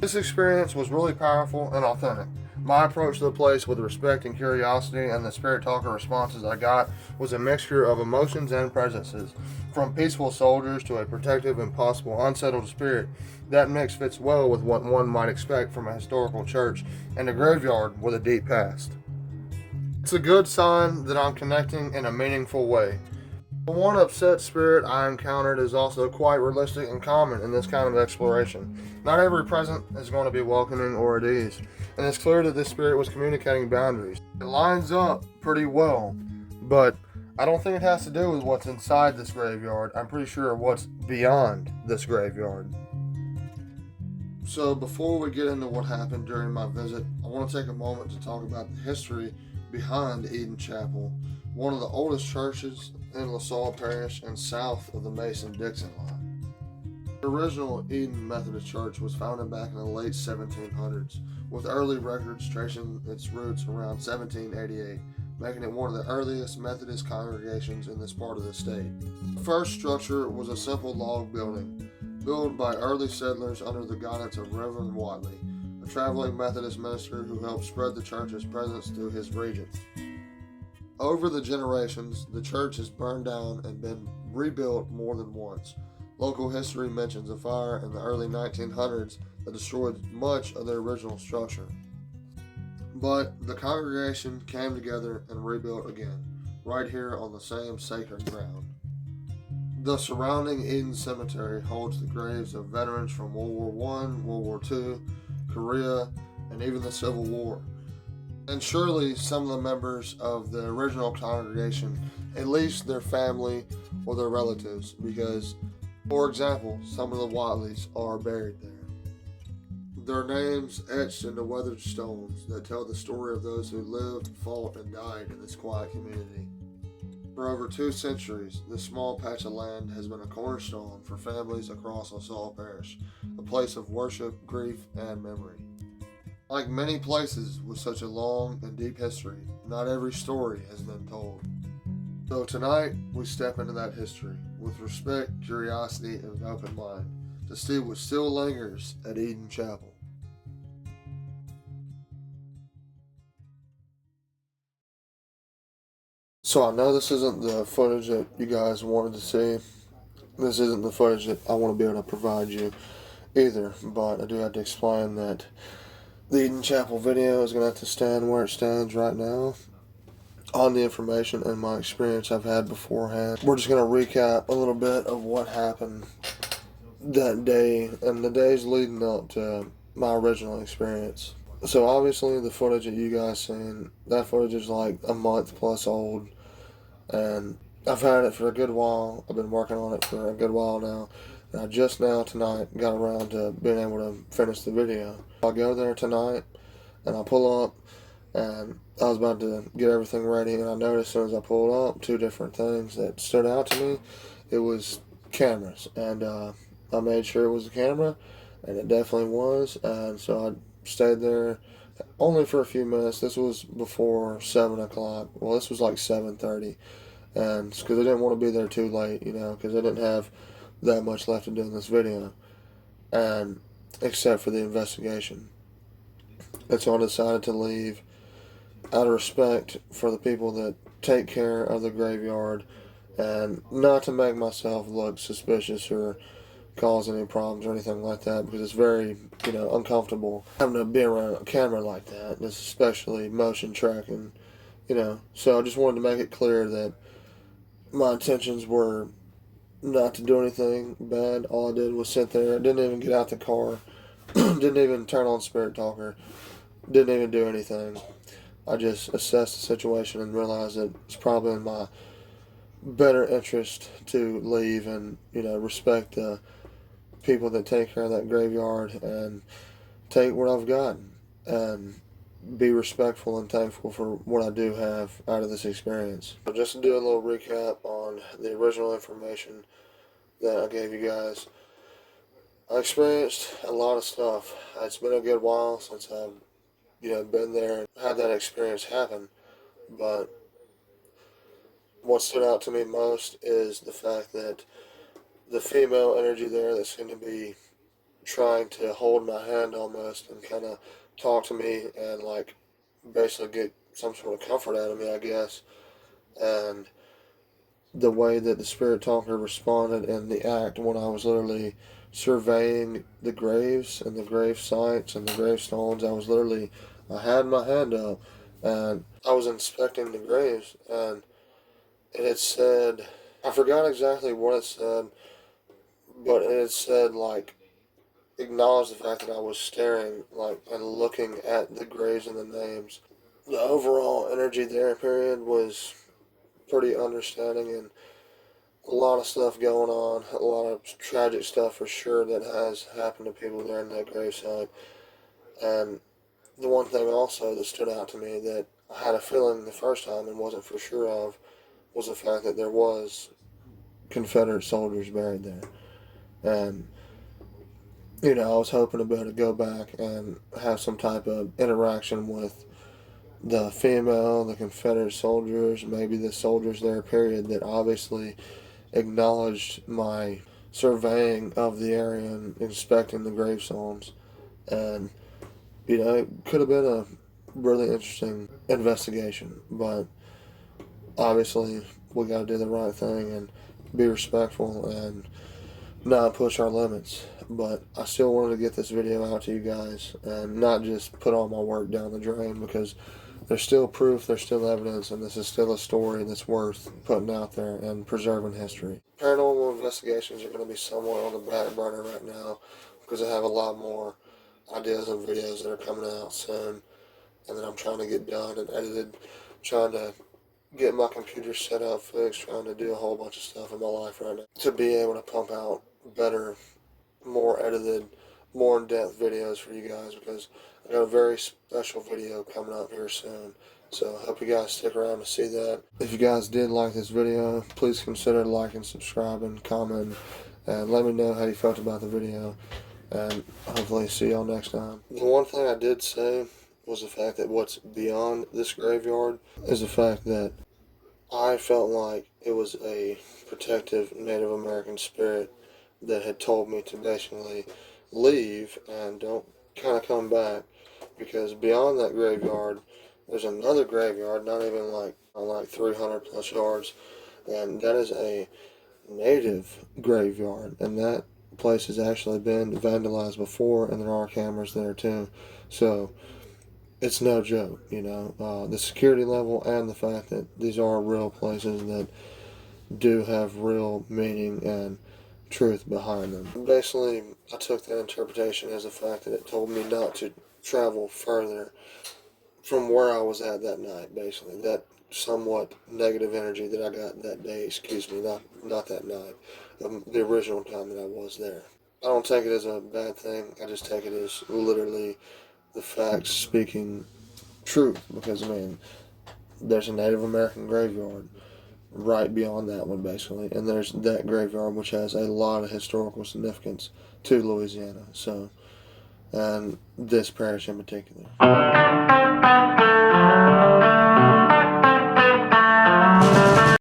This experience was really powerful and authentic. My approach to the place with respect and curiosity, and the spirit talker responses I got, was a mixture of emotions and presences. From peaceful soldiers to a protective and possible unsettled spirit, that mix fits well with what one might expect from a historical church and a graveyard with a deep past. It's a good sign that I'm connecting in a meaningful way. The one upset spirit I encountered is also quite realistic and common in this kind of exploration. Not every present is going to be welcoming or at ease, and it's clear that this spirit was communicating boundaries. It lines up pretty well, but I don't think it has to do with what's inside this graveyard. I'm pretty sure what's beyond this graveyard. So before we get into what happened during my visit, I want to take a moment to talk about the history behind Eden Chapel, one of the oldest churches in LaSalle Parish and south of the Mason-Dixon line. The original Eden Methodist Church was founded back in the late 1700s, with early records tracing its roots around 1788, making it one of the earliest Methodist congregations in this part of the state. The first structure was a simple log building, built by early settlers under the guidance of Reverend Watley, a traveling Methodist minister who helped spread the church's presence through his regions. Over the generations, the church has burned down and been rebuilt more than once. Local history mentions a fire in the early 1900s that destroyed much of the original structure. But the congregation came together and rebuilt again, right here on the same sacred ground. The surrounding Eden Cemetery holds the graves of veterans from World War I, World War II, Korea, and even the Civil War. And surely some of the members of the original congregation, at least their family or their relatives, because, for example, some of the Watleys are buried there. Their names etched into weathered stones that tell the story of those who lived, fought, and died in this quiet community. For over 2 centuries, this small patch of land has been a cornerstone for families across LaSalle Parish, a place of worship, grief, and memory. Like many places with such a long and deep history, not every story has been told. So tonight, we step into that history with respect, curiosity, and an open mind to see what still lingers at Eden Chapel. So I know this isn't the footage that you guys wanted to see. This isn't the footage that I want to be able to provide you either, but I do have to explain that the Eden Chapel video is going to have to stand where it stands right now on the information and my experience I've had beforehand. We're just going to recap a little bit of what happened that day and the days leading up to my original experience. So obviously the footage that you guys seen, that footage is like a month plus old, and I've had it for a good while. I've been working on it for a good while now. And I just now tonight got around to being able to finish the video. I'll go there tonight and I'll pull up, and I was about to get everything ready, and I noticed as soon as I pulled up 2 different things that stood out to me. It was cameras, and I made sure it was a camera, and it definitely was, and so I stayed there only for a few minutes. This was before 7 o'clock. Well, this was like 7:30, and because I didn't want to be there too late, because I didn't have that much left to do in this video, and except for the investigation. And so I decided to leave out of respect for the people that take care of the graveyard, and not to make myself look suspicious or cause any problems or anything like that, because it's very, uncomfortable having to be around a camera like that, and it's especially motion tracking, So I just wanted to make it clear that my intentions were not to do anything bad. All I did was sit there. I didn't even get out the car. Didn't even turn on Spirit Talker. Didn't even do anything. I just assessed the situation and realized that it's probably in my better interest to leave and, respect the people that take care of that graveyard and take what I've gotten and be respectful and thankful for what I do have out of this experience. So just to do a little recap on the original information that I gave you guys, I experienced a lot of stuff. It's been a good while since I've, been there and had that experience happen, but what stood out to me most is the fact that the female energy there that seemed to be trying to hold my hand almost and kind of talk to me and like basically get some sort of comfort out of me, I guess. And the way that the spirit talker responded in the act when I was literally surveying the graves and the grave sites and the gravestones, I had my hand up and I was inspecting the graves, and it had said, I forgot exactly what it said, but it had said like, acknowledge the fact that I was staring like and looking at the graves and the names. The overall energy there period was pretty understanding, and a lot of stuff going on, a lot of tragic stuff for sure that has happened to people there in that gravesite. And the one thing also that stood out to me that I had a feeling the first time and wasn't for sure of was the fact that there was Confederate soldiers buried there. And, you know, I was hoping to be able to go back and have some type of interaction with the female, the Confederate soldiers, maybe the soldiers there, period, that obviously acknowledged my surveying of the area and inspecting the gravestones. And, you know, it could have been a really interesting investigation, but obviously we got to do the right thing and be respectful and not push our limits. But I still wanted to get this video out to you guys and not just put all my work down the drain, because there's still proof, there's still evidence, and this is still a story that's worth putting out there and preserving history. Paranormal investigations are going to be somewhat on the back burner right now because I have a lot more ideas and videos that are coming out soon, and that I'm trying to get done and edited, trying to get my computer set up, fixed, trying to do a whole bunch of stuff in my life right now to be able to pump out better, more edited, more in-depth videos for you guys, because I got a very special video coming up here soon. So I hope you guys stick around to see that. If you guys did like this video, please consider liking, subscribing, commenting, and let me know how you felt about the video. And hopefully see y'all next time. The one thing I did say was the fact that what's beyond this graveyard is the fact that I felt like it was a protective Native American spirit that had told me to basically leave and don't kind of come back, because beyond that graveyard there's another graveyard, not even like 300 plus yards, and that is a native graveyard, and that place has actually been vandalized before, and there are cameras there too. So it's no joke, you know, the security level and the fact that these are real places that do have real meaning and truth behind them. Basically, I took that interpretation as the fact that it told me not to travel further from where I was at that night, basically. That somewhat negative energy that I got that day, excuse me, not that night, the original time that I was there. I don't take it as a bad thing, I just take it as literally the facts speaking truth, because, I mean, there's a Native American graveyard right beyond that one, basically, and there's that graveyard which has a lot of historical significance to Louisiana, so, and this parish in particular.